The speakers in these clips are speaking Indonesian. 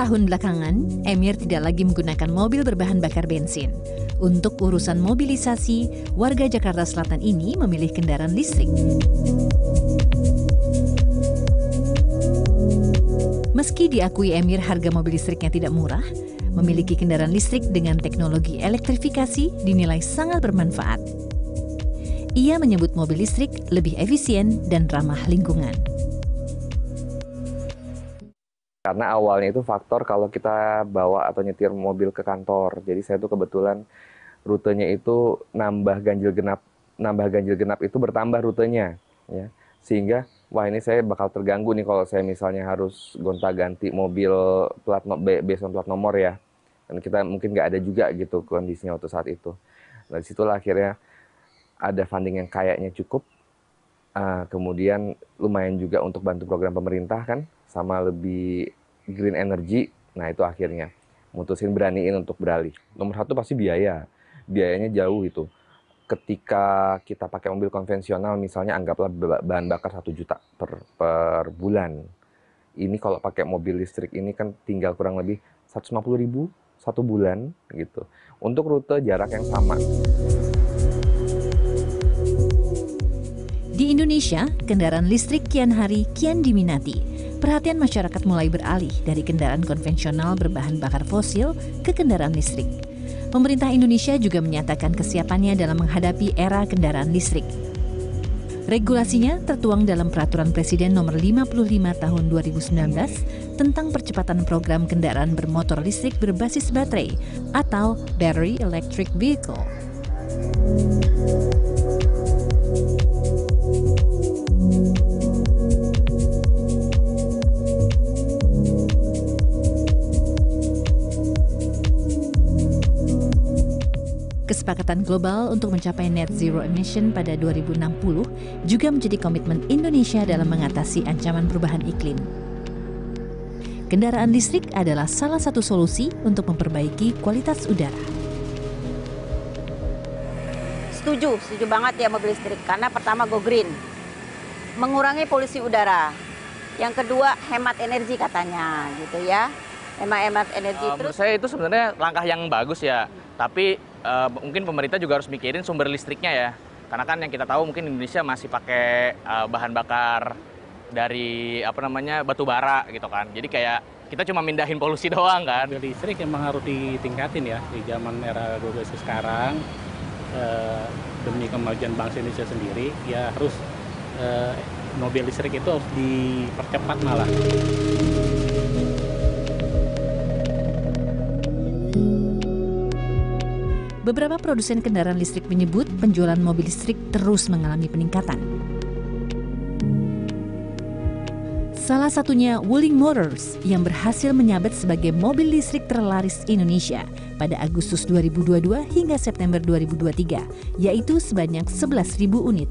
tahun belakangan, Emir tidak lagi menggunakan mobil berbahan bakar bensin. Untuk urusan mobilisasi, warga Jakarta Selatan ini memilih kendaraan listrik. Meski diakui Emir harga mobil listriknya tidak murah, memiliki kendaraan listrik dengan teknologi elektrifikasi dinilai sangat bermanfaat. Ia menyebut mobil listrik lebih efisien dan ramah lingkungan. Karena awalnya itu faktor kalau kita bawa atau nyetir mobil ke kantor. Jadi saya tuh kebetulan rutenya itu nambah ganjil genap itu bertambah rutenya, ya. Sehingga wah ini saya bakal terganggu nih kalau saya misalnya harus gonta-ganti mobil based on plat nomor ya. Dan kita mungkin nggak ada juga gitu kondisinya waktu saat itu. Nah disitulah akhirnya ada funding yang kayaknya cukup. Kemudian lumayan juga untuk bantu program pemerintah kan, sama lebih green energy. Nah itu akhirnya mutusin beraniin untuk beralih. Nomor satu pasti biayanya jauh itu. Ketika kita pakai mobil konvensional misalnya anggaplah bahan bakar 1 juta per bulan. Ini kalau pakai mobil listrik ini kan tinggal kurang lebih 150.000 1 bulan gitu. Untuk rute jarak yang sama. Di Indonesia, kendaraan listrik kian hari kian diminati. Perhatian masyarakat mulai beralih dari kendaraan konvensional berbahan bakar fosil ke kendaraan listrik. Pemerintah Indonesia juga menyatakan kesiapannya dalam menghadapi era kendaraan listrik. Regulasinya tertuang dalam Peraturan Presiden Nomor 55 Tahun 2019 tentang percepatan program kendaraan bermotor listrik berbasis baterai atau Battery Electric Vehicle. Kesepakatan global untuk mencapai net zero emission pada 2060 juga menjadi komitmen Indonesia dalam mengatasi ancaman perubahan iklim. Kendaraan listrik adalah salah satu solusi untuk memperbaiki kualitas udara. Setuju banget ya mobil listrik. Karena pertama go green, mengurangi polusi udara. Yang kedua hemat energi katanya gitu ya. Hemat energi. Menurut saya itu sebenarnya langkah yang bagus ya. Tapi mungkin pemerintah juga harus mikirin sumber listriknya ya. Karena kan yang kita tahu mungkin Indonesia masih pakai bahan bakar dari batu bara gitu kan. Jadi kayak kita cuma mindahin polusi doang kan. Mobil listrik emang harus ditingkatin ya di zaman era globalisasi sekarang. Demi kemajuan bangsa Indonesia sendiri ya harus mobil listrik itu harus dipercepat malah. Beberapa produsen kendaraan listrik menyebut penjualan mobil listrik terus mengalami peningkatan. Salah satunya Wuling Motors yang berhasil menyabet sebagai mobil listrik terlaris Indonesia pada Agustus 2022 hingga September 2023, yaitu sebanyak 11.000 unit.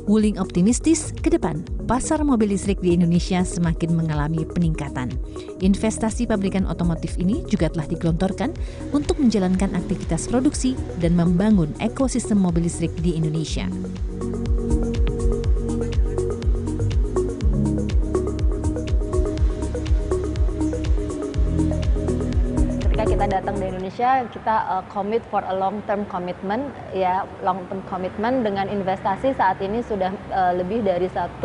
Wuling optimistis ke depan pasar mobil listrik di Indonesia semakin mengalami peningkatan. Investasi pabrikan otomotif ini juga telah digelontorkan untuk menjalankan aktivitas produksi dan membangun ekosistem mobil listrik di Indonesia. Kita datang di Indonesia, kita commit for a long-term commitment, ya long-term commitment dengan investasi saat ini sudah lebih dari 1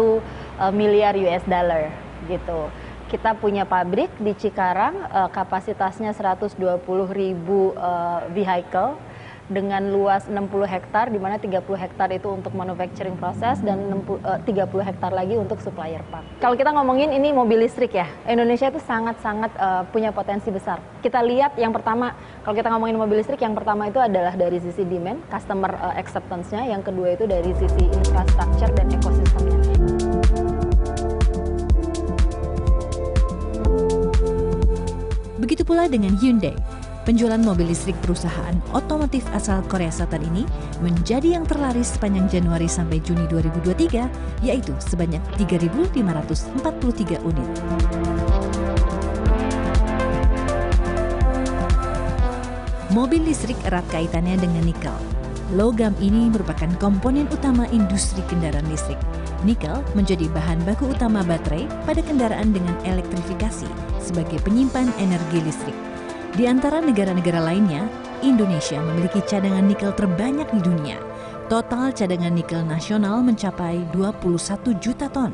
miliar US dollar gitu. Kita punya pabrik di Cikarang, kapasitasnya 120.000 vehicle dengan luas 60 hektar, di mana 30 hektar itu untuk manufacturing proses dan 30 hektar lagi untuk supplier part. Kalau kita ngomongin ini mobil listrik ya, Indonesia itu sangat-sangat punya potensi besar. Kita lihat yang pertama, kalau kita ngomongin mobil listrik, yang pertama itu adalah dari sisi demand, customer acceptance-nya, yang kedua itu dari sisi infrastructure dan ekosistemnya. Begitu pula dengan Hyundai. Penjualan mobil listrik perusahaan otomotif asal Korea Selatan ini menjadi yang terlaris sepanjang Januari sampai Juni 2023, yaitu sebanyak 3.543 unit. Mobil listrik erat kaitannya dengan nikel. Logam ini merupakan komponen utama industri kendaraan listrik. Nikel menjadi bahan baku utama baterai pada kendaraan dengan elektrifikasi, sebagai penyimpan energi listrik. Di antara negara-negara lainnya, Indonesia memiliki cadangan nikel terbanyak di dunia. Total cadangan nikel nasional mencapai 21 juta ton.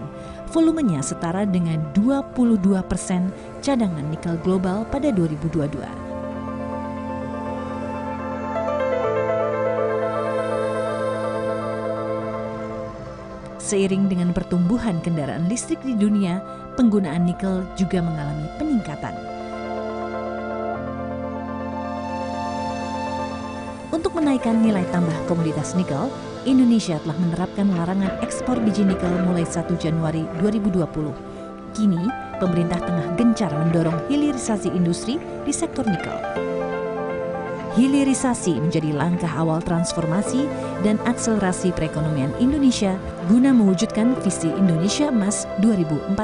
Volumenya setara dengan 22% cadangan nikel global pada 2022. Seiring dengan pertumbuhan kendaraan listrik di dunia, penggunaan nikel juga mengalami peningkatan. Untuk menaikkan nilai tambah komoditas nikel, Indonesia telah menerapkan larangan ekspor biji nikel mulai 1 Januari 2020. Kini, pemerintah tengah gencar mendorong hilirisasi industri di sektor nikel. Hilirisasi menjadi langkah awal transformasi dan akselerasi perekonomian Indonesia guna mewujudkan visi Indonesia Emas 2045.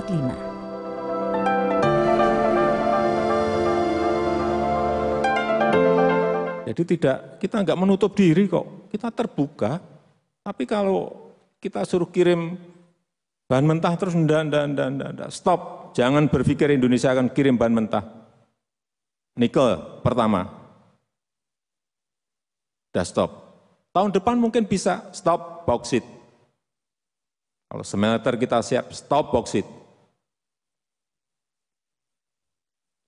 Jadi kita nggak menutup diri kok, kita terbuka. Tapi kalau kita suruh kirim bahan mentah terus enggak, stop. Jangan berpikir Indonesia akan kirim bahan mentah. Nikel pertama. Sudah stop. Tahun depan mungkin bisa stop bauksit. Kalau smelter kita siap stop bauksit.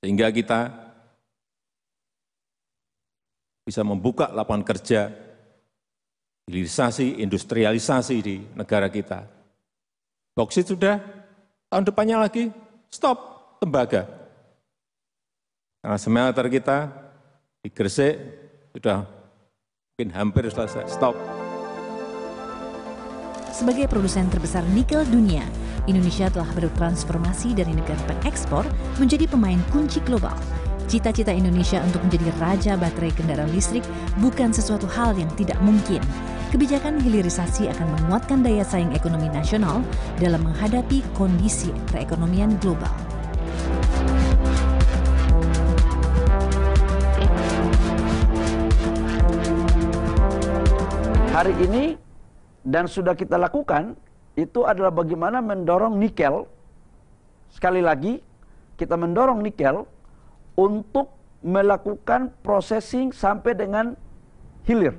Sehingga kita bisa membuka lapangan kerja, hilirisasi, industrialisasi di negara kita. Bauksit sudah, tahun depannya lagi stop tembaga. Karena smelter kita di Gresik sudah mungkin hampir selesai, stop. Sebagai produsen terbesar nikel dunia, Indonesia telah bertransformasi dari negara pengekspor menjadi pemain kunci global. Cita-cita Indonesia untuk menjadi raja baterai kendaraan listrik bukan sesuatu hal yang tidak mungkin. Kebijakan hilirisasi akan menguatkan daya saing ekonomi nasional dalam menghadapi kondisi perekonomian global. Hari ini dan sudah kita lakukan itu adalah bagaimana mendorong nikel. Sekali lagi kita mendorong nikel untuk melakukan processing sampai dengan hilir.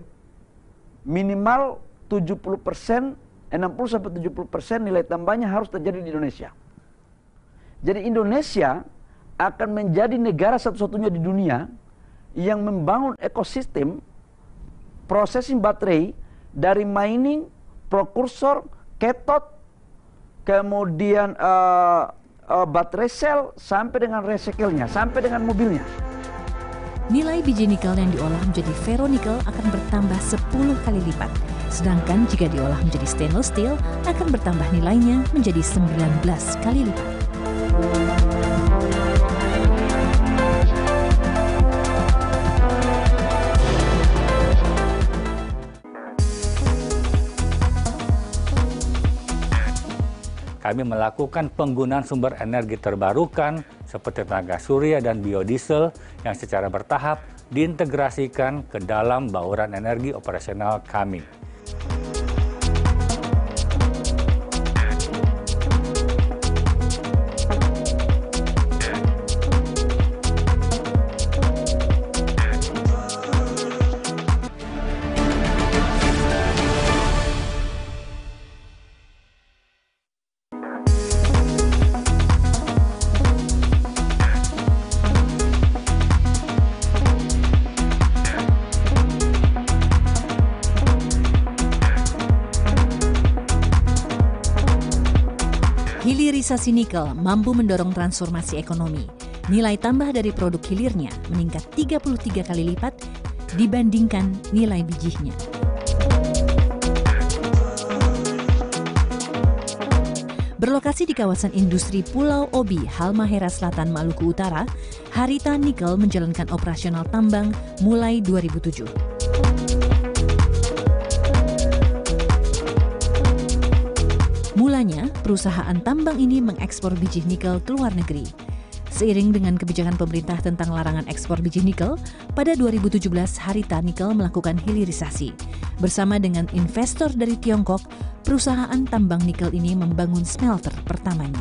Minimal 70%, 60-70% nilai tambahnya harus terjadi di Indonesia. Jadi Indonesia akan menjadi negara satu-satunya di dunia yang membangun ekosistem processing baterai dari mining, prekursor, cathode, kemudian baterai sel, sampai dengan recycle-nya, sampai dengan mobilnya. Nilai biji nikel yang diolah menjadi ferronikel akan bertambah 10 kali lipat. Sedangkan jika diolah menjadi stainless steel, akan bertambah nilainya menjadi 19 kali lipat. Kami melakukan penggunaan sumber energi terbarukan seperti tenaga surya dan biodiesel yang secara bertahap diintegrasikan ke dalam bauran energi operasional kami. Hilirisasi nikel mampu mendorong transformasi ekonomi. Nilai tambah dari produk hilirnya meningkat 33 kali lipat dibandingkan nilai bijinya. Berlokasi di kawasan industri Pulau Obi, Halmahera Selatan, Maluku Utara, Harita Nikel menjalankan operasional tambang mulai 2007. Mulanya, perusahaan tambang ini mengekspor biji nikel ke luar negeri. Seiring dengan kebijakan pemerintah tentang larangan ekspor biji nikel, pada 2017 Harita Nikel melakukan hilirisasi. Bersama dengan investor dari Tiongkok, perusahaan tambang nikel ini membangun smelter pertamanya.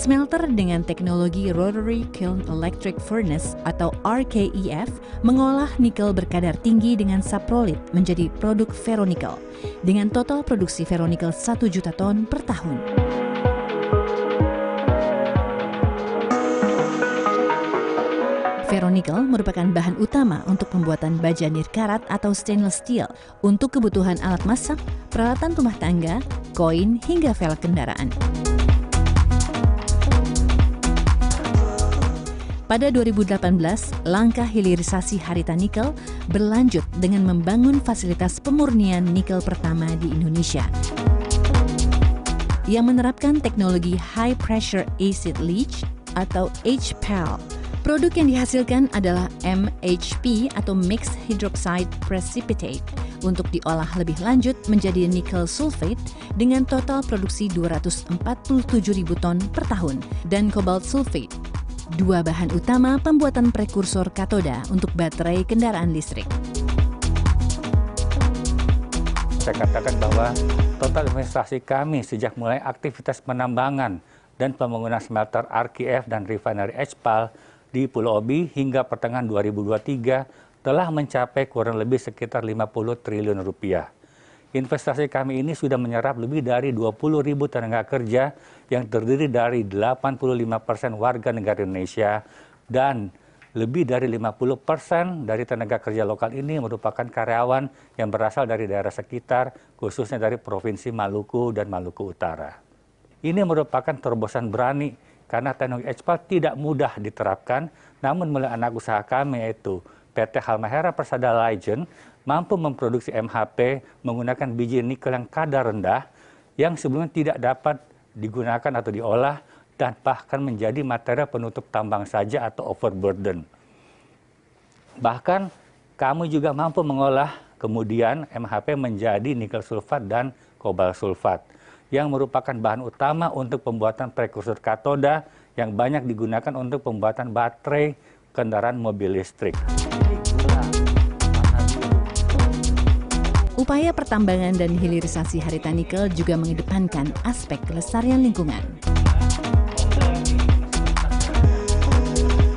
Smelter dengan teknologi Rotary Kiln Electric Furnace atau RKEF mengolah nikel berkadar tinggi dengan saprolit menjadi produk ferronikel dengan total produksi ferronikel 1 juta ton per tahun. Ferronikel merupakan bahan utama untuk pembuatan baja nirkarat atau stainless steel untuk kebutuhan alat masak, peralatan rumah tangga, koin, hingga velg kendaraan. Pada 2018, langkah hilirisasi Harita Nikel berlanjut dengan membangun fasilitas pemurnian nikel pertama di Indonesia yang menerapkan teknologi High Pressure Acid Leach atau HPAL. Produk yang dihasilkan adalah MHP atau Mixed Hydroxide Precipitate untuk diolah lebih lanjut menjadi nickel sulfate dengan total produksi 247.000 ton per tahun dan cobalt sulfate, dua bahan utama pembuatan prekursor katoda untuk baterai kendaraan listrik. Saya katakan bahwa total investasi kami sejak mulai aktivitas penambangan dan pembangunan smelter RKEF dan refinery HPAL di Pulau Obi hingga pertengahan 2023 telah mencapai kurang lebih sekitar 50 triliun rupiah. Investasi kami ini sudah menyerap lebih dari 20.000 tenaga kerja yang terdiri dari 85% warga negara Indonesia dan lebih dari 50% dari tenaga kerja lokal ini merupakan karyawan yang berasal dari daerah sekitar, khususnya dari Provinsi Maluku dan Maluku Utara. Ini merupakan terobosan berani karena teknologi HPAL tidak mudah diterapkan, namun melalui anak usaha kami yaitu PT Halmahera Persada Legend mampu memproduksi MHP menggunakan biji nikel yang kadar rendah yang sebelumnya tidak dapat digunakan atau diolah dan bahkan menjadi material penutup tambang saja atau overburden. Bahkan kami juga mampu mengolah kemudian MHP menjadi nikel sulfat dan kobalt sulfat yang merupakan bahan utama untuk pembuatan prekursor katoda yang banyak digunakan untuk pembuatan baterai kendaraan mobil listrik. Upaya pertambangan dan hilirisasi Harita Nikel juga mengedepankan aspek kelestarian lingkungan.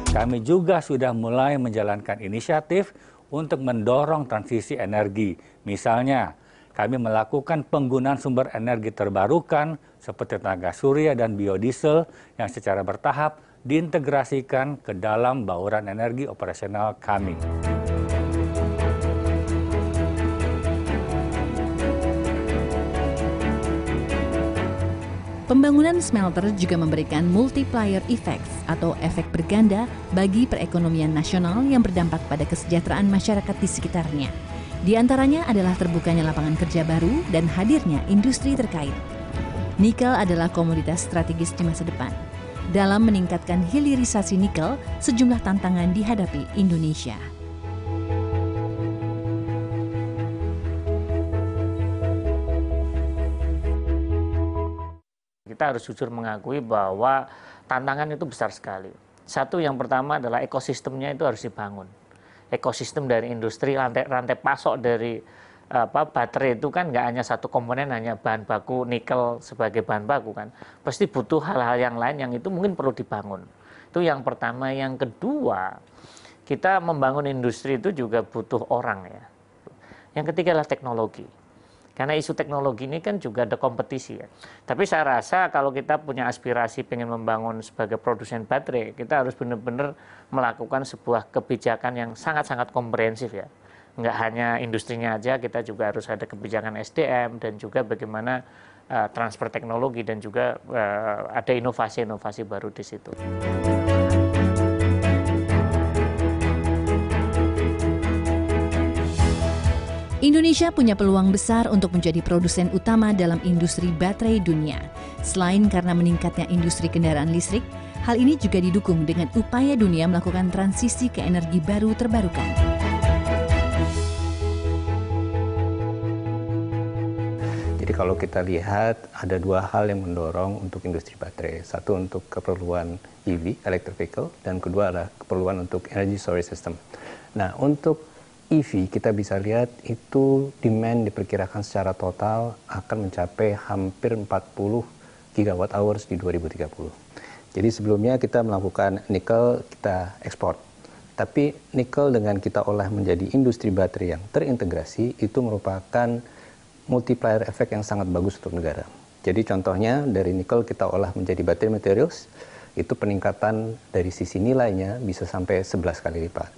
Kami juga sudah mulai menjalankan inisiatif untuk mendorong transisi energi. Misalnya, kami melakukan penggunaan sumber energi terbarukan seperti tenaga surya dan biodiesel yang secara bertahap diintegrasikan ke dalam bauran energi operasional kami. Pembangunan smelter juga memberikan multiplier effects atau efek berganda bagi perekonomian nasional yang berdampak pada kesejahteraan masyarakat di sekitarnya. Di antaranya adalah terbukanya lapangan kerja baru dan hadirnya industri terkait. Nikel adalah komoditas strategis di masa depan. Dalam meningkatkan hilirisasi nikel, sejumlah tantangan dihadapi Indonesia. Kita harus jujur mengakui bahwa tantangan itu besar sekali. Satu, yang pertama adalah ekosistemnya itu harus dibangun. Ekosistem dari industri, rantai pasok dari baterai itu kan nggak hanya satu komponen, hanya bahan baku nikel sebagai bahan baku kan. Pasti butuh hal-hal yang lain yang itu mungkin perlu dibangun. Itu yang pertama. Yang kedua, kita membangun industri itu juga butuh orang ya. Yang ketiga adalah teknologi. Karena isu teknologi ini kan juga ada kompetisi ya. Tapi saya rasa kalau kita punya aspirasi pengen membangun sebagai produsen baterai, kita harus benar-benar melakukan sebuah kebijakan yang sangat-sangat komprehensif ya. Nggak hanya industrinya aja, kita juga harus ada kebijakan SDM dan juga bagaimana transfer teknologi dan juga ada inovasi-inovasi baru di situ. Indonesia punya peluang besar untuk menjadi produsen utama dalam industri baterai dunia. Selain karena meningkatnya industri kendaraan listrik, hal ini juga didukung dengan upaya dunia melakukan transisi ke energi baru terbarukan. Jadi kalau kita lihat ada dua hal yang mendorong untuk industri baterai. Satu untuk keperluan EV, electric vehicle, dan kedua adalah keperluan untuk energy storage system. Nah, untuk EV kita bisa lihat itu demand diperkirakan secara total akan mencapai hampir 40 gigawatt hours di 2030. Jadi sebelumnya kita melakukan nikel, kita ekspor. Tapi nikel dengan kita olah menjadi industri baterai yang terintegrasi itu merupakan multiplier efek yang sangat bagus untuk negara. Jadi contohnya dari nikel kita olah menjadi battery materials, itu peningkatan dari sisi nilainya bisa sampai 11 kali lipat.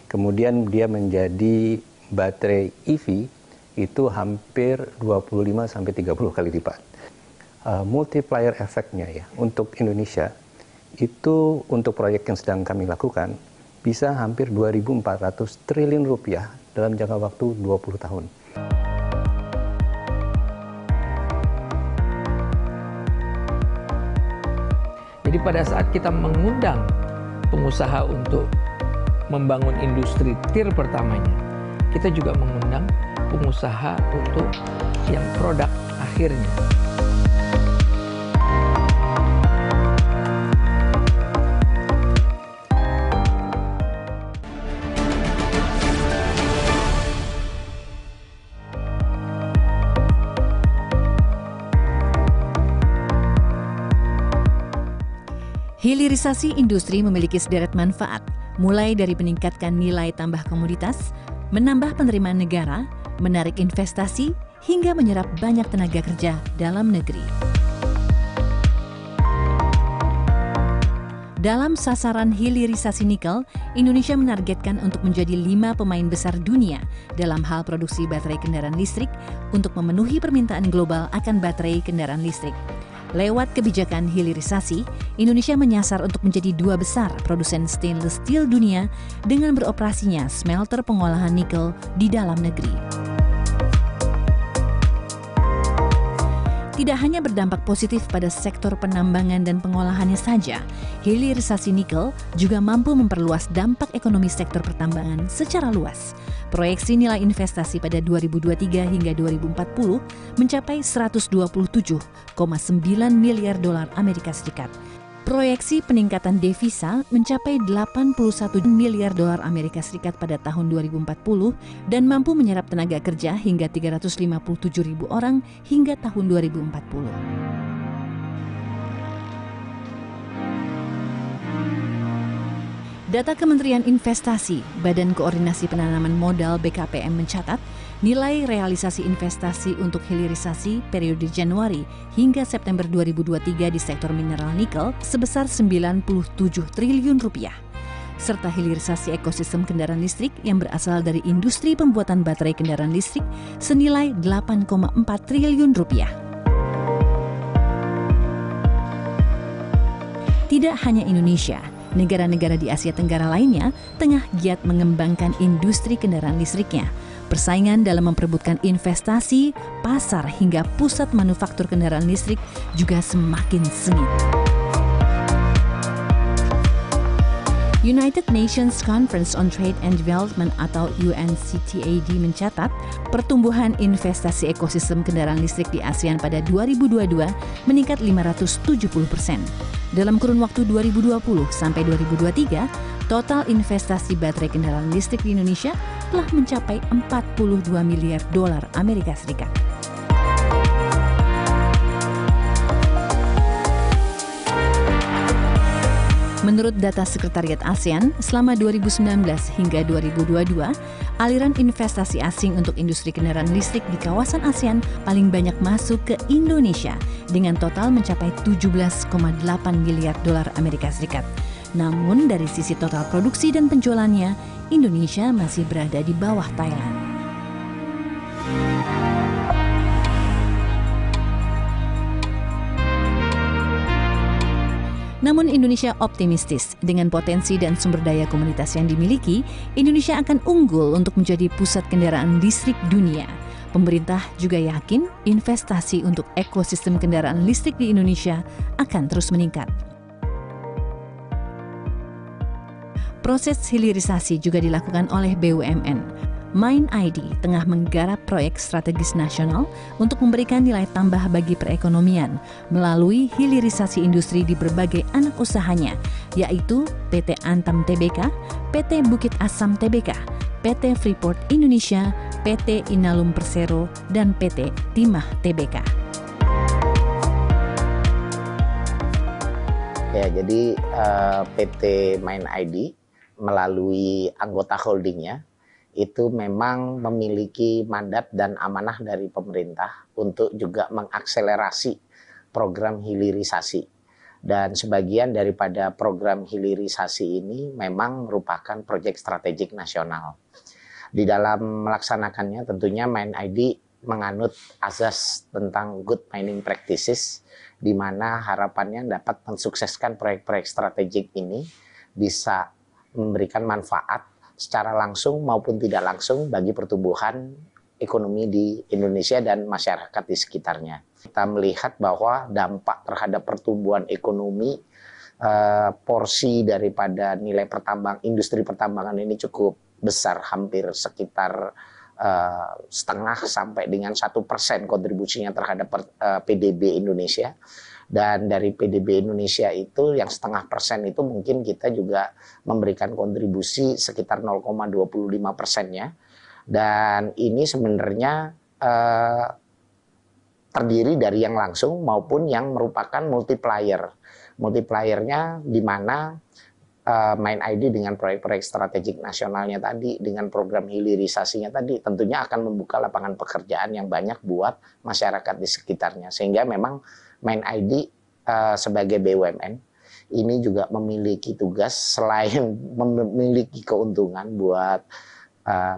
Kemudian dia menjadi baterai EV itu hampir 25 sampai 30 kali lipat. Multiplier efeknya ya untuk Indonesia itu untuk proyek yang sedang kami lakukan bisa hampir 2.400 triliun rupiah dalam jangka waktu 20 tahun. Jadi pada saat kita mengundang pengusaha untuk membangun industri tier pertamanya, kita juga mengundang pengusaha untuk yang produk akhirnya. Hilirisasi industri memiliki sederet manfaat, mulai dari meningkatkan nilai tambah komoditas, menambah penerimaan negara, menarik investasi, hingga menyerap banyak tenaga kerja dalam negeri. Dalam sasaran hilirisasi nikel, Indonesia menargetkan untuk menjadi 5 pemain besar dunia dalam hal produksi baterai kendaraan listrik untuk memenuhi permintaan global akan baterai kendaraan listrik. Lewat kebijakan hilirisasi, Indonesia menyasar untuk menjadi 2 besar produsen stainless steel dunia dengan beroperasinya smelter pengolahan nikel di dalam negeri. Tidak hanya berdampak positif pada sektor penambangan dan pengolahannya saja, hilirisasi nikel juga mampu memperluas dampak ekonomi sektor pertambangan secara luas. Proyeksi nilai investasi pada 2023 hingga 2040 mencapai 127,9 miliar dolar Amerika Serikat. Proyeksi peningkatan devisa mencapai 81 miliar dolar Amerika Serikat pada tahun 2040 dan mampu menyerap tenaga kerja hingga 357 ribu orang hingga tahun 2040. Data Kementerian Investasi, Badan Koordinasi Penanaman Modal BKPM mencatat, nilai realisasi investasi untuk hilirisasi periode Januari hingga September 2023 di sektor mineral nikel sebesar 97 triliun rupiah. Serta hilirisasi ekosistem kendaraan listrik yang berasal dari industri pembuatan baterai kendaraan listrik senilai 8,4 triliun rupiah. Tidak hanya Indonesia, negara-negara di Asia Tenggara lainnya tengah giat mengembangkan industri kendaraan listriknya. Persaingan dalam memperebutkan investasi, pasar hingga pusat manufaktur kendaraan listrik juga semakin sengit. United Nations Conference on Trade and Development atau UNCTAD mencatat pertumbuhan investasi ekosistem kendaraan listrik di ASEAN pada 2022 meningkat 570%. Dalam kurun waktu 2020 sampai 2023, total investasi baterai kendaraan listrik di Indonesia telah mencapai 42 miliar dolar Amerika Serikat. Menurut data Sekretariat ASEAN, selama 2019 hingga 2022, aliran investasi asing untuk industri kendaraan listrik di kawasan ASEAN paling banyak masuk ke Indonesia dengan total mencapai 17,8 miliar dolar Amerika Serikat. Namun dari sisi total produksi dan penjualannya, Indonesia masih berada di bawah Thailand. Namun Indonesia optimistis dengan potensi dan sumber daya komunitas yang dimiliki, Indonesia akan unggul untuk menjadi pusat kendaraan listrik dunia. Pemerintah juga yakin investasi untuk ekosistem kendaraan listrik di Indonesia akan terus meningkat. Proses hilirisasi juga dilakukan oleh BUMN. MindID tengah menggarap proyek strategis nasional untuk memberikan nilai tambah bagi perekonomian melalui hilirisasi industri di berbagai anak usahanya, yaitu PT Antam Tbk, PT Bukit Asam Tbk, PT Freeport Indonesia, PT Inalum Persero, dan PT Timah Tbk. Ya, jadi PT Main ID melalui anggota holdingnya itu memang memiliki mandat dan amanah dari pemerintah untuk juga mengakselerasi program hilirisasi. Dan sebagian daripada program hilirisasi ini memang merupakan proyek strategik nasional. Di dalam melaksanakannya tentunya Main ID menganut azas tentang good mining practices, di mana harapannya dapat mensukseskan proyek-proyek strategik ini bisa memberikan manfaat secara langsung maupun tidak langsung bagi pertumbuhan ekonomi di Indonesia dan masyarakat di sekitarnya. Kita melihat bahwa dampak terhadap pertumbuhan ekonomi, porsi daripada nilai industri pertambangan ini cukup besar, hampir sekitar setengah sampai dengan 1% kontribusinya terhadap PDB Indonesia. Dan dari PDB Indonesia itu yang 0,5% itu mungkin kita juga memberikan kontribusi sekitar 0,25%-nya. Dan ini sebenarnya terdiri dari yang langsung maupun yang merupakan multiplier. Multipliernya di mana Main ID dengan proyek-proyek strategik nasionalnya tadi, dengan program hilirisasinya tadi, tentunya akan membuka lapangan pekerjaan yang banyak buat masyarakat di sekitarnya. Sehingga memang Main ID sebagai BUMN ini juga memiliki tugas selain memiliki keuntungan buat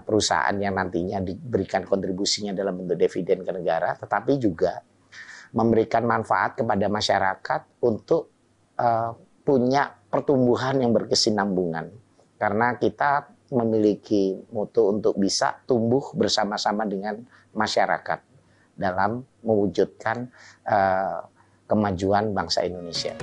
perusahaan yang nantinya diberikan kontribusinya dalam bentuk dividen ke negara, tetapi juga memberikan manfaat kepada masyarakat untuk punya pertumbuhan yang berkesinambungan. Karena kita memiliki mutu untuk bisa tumbuh bersama-sama dengan masyarakat dalam mewujudkan kemajuan bangsa Indonesia.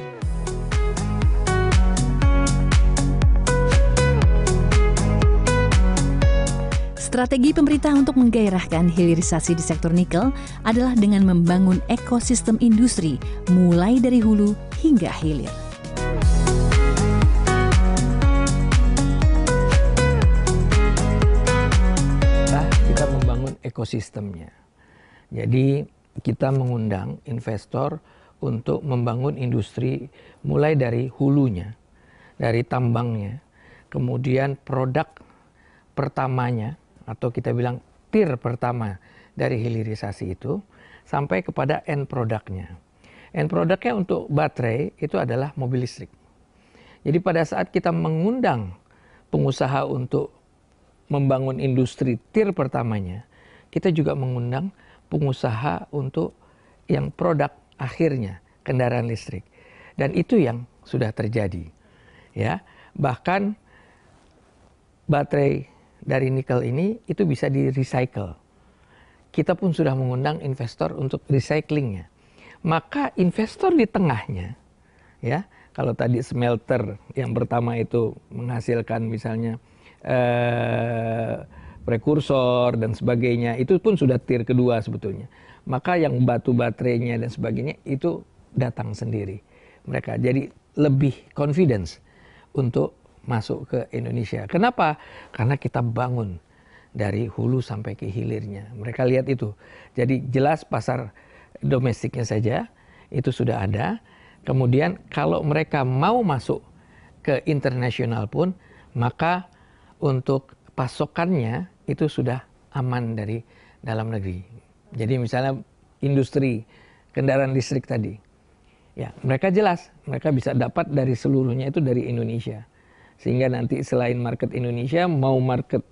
Strategi pemerintah untuk menggairahkan hilirisasi di sektor nikel adalah dengan membangun ekosistem industri mulai dari hulu hingga hilir. Kita membangun ekosistemnya. Jadi kita mengundang investor untuk membangun industri mulai dari hulunya, dari tambangnya, kemudian produk pertamanya atau kita bilang tier pertama dari hilirisasi itu sampai kepada end produknya. End produknya untuk baterai itu adalah mobil listrik. Jadi pada saat kita mengundang pengusaha untuk membangun industri tier pertamanya, kita juga mengundang pengusaha untuk yang produk akhirnya kendaraan listrik. Dan itu yang sudah terjadi. Ya, bahkan baterai dari nikel ini itu bisa di-recycle. Kita pun sudah mengundang investor untuk recyclingnya. Maka investor di tengahnya, ya, kalau tadi smelter yang pertama itu menghasilkan misalnya prekursor dan sebagainya, itu pun sudah tier kedua sebetulnya. Maka yang batu baterainya dan sebagainya itu datang sendiri mereka. Jadi lebih confidence untuk masuk ke Indonesia. Kenapa? Karena kita bangun dari hulu sampai ke hilirnya. Mereka lihat itu. Jadi jelas pasar domestiknya saja itu sudah ada. Kemudian kalau mereka mau masuk ke internasional pun, maka untuk pasokannya itu sudah aman dari dalam negeri. Jadi misalnya industri kendaraan listrik tadi, ya mereka jelas mereka bisa dapat dari seluruhnya itu dari Indonesia. Sehingga nanti selain market Indonesia mau market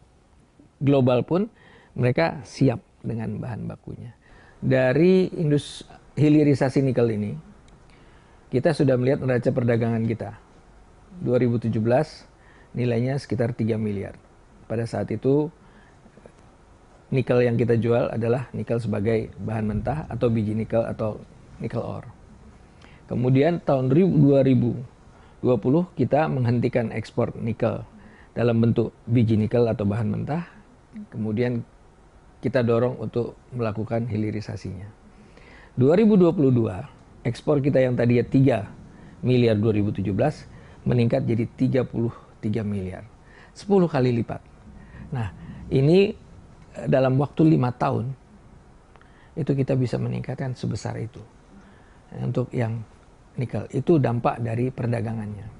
global pun mereka siap dengan bahan bakunya. Dari hilirisasi nikel ini kita sudah melihat neraca perdagangan kita 2017 nilainya sekitar 3 miliar. Pada saat itu nikel yang kita jual adalah nikel sebagai bahan mentah atau biji nikel atau nikel ore. Kemudian tahun 2020 kita menghentikan ekspor nikel dalam bentuk biji nikel atau bahan mentah. Kemudian kita dorong untuk melakukan hilirisasinya. 2022 ekspor kita yang tadinya 3 miliar 2017 meningkat jadi 33 miliar. 10 kali lipat. Nah, ini dalam waktu 5 tahun itu kita bisa meningkatkan sebesar itu. Untuk yang nikel. Itu dampak dari perdagangannya.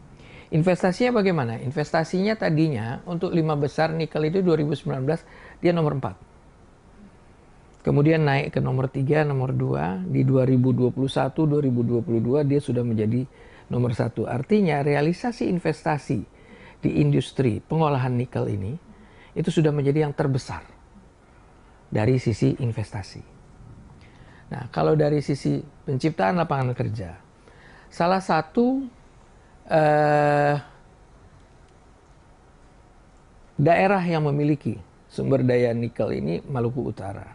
Investasinya bagaimana? Investasinya tadinya untuk 5 besar nikel itu 2019 dia nomor 4. Kemudian naik ke nomor 3, nomor 2. Di 2021, 2022 dia sudah menjadi nomor 1. Artinya realisasi investasi di industri pengolahan nikel ini itu sudah menjadi yang terbesar dari sisi investasi. Nah, kalau dari sisi penciptaan lapangan kerja, salah satu daerah yang memiliki sumber daya nikel ini Maluku Utara.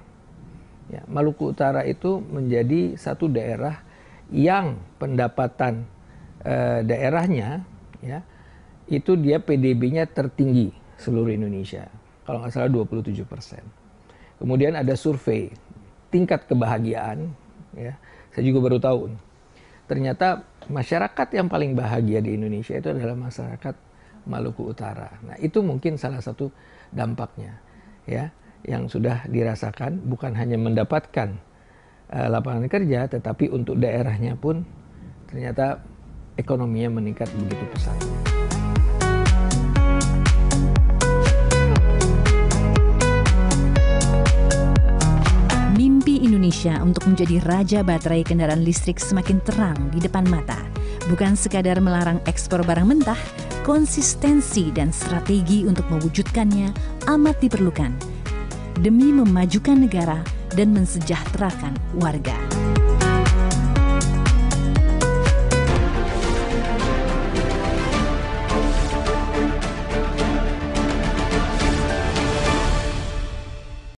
Ya, Maluku Utara itu menjadi satu daerah yang pendapatan daerahnya ya itu dia PDB-nya tertinggi seluruh Indonesia. Kalau nggak salah 27%. Kemudian ada survei tingkat kebahagiaan, ya, saya juga baru tahu. Ternyata masyarakat yang paling bahagia di Indonesia itu adalah masyarakat Maluku Utara. Nah, itu mungkin salah satu dampaknya, ya, yang sudah dirasakan bukan hanya mendapatkan lapangan kerja, tetapi untuk daerahnya pun ternyata ekonominya meningkat begitu pesat. Mimpi Indonesia untuk menjadi raja baterai kendaraan listrik semakin terang di depan mata. Bukan sekadar melarang ekspor barang mentah, konsistensi dan strategi untuk mewujudkannya amat diperlukan demi memajukan negara dan mensejahterakan warga.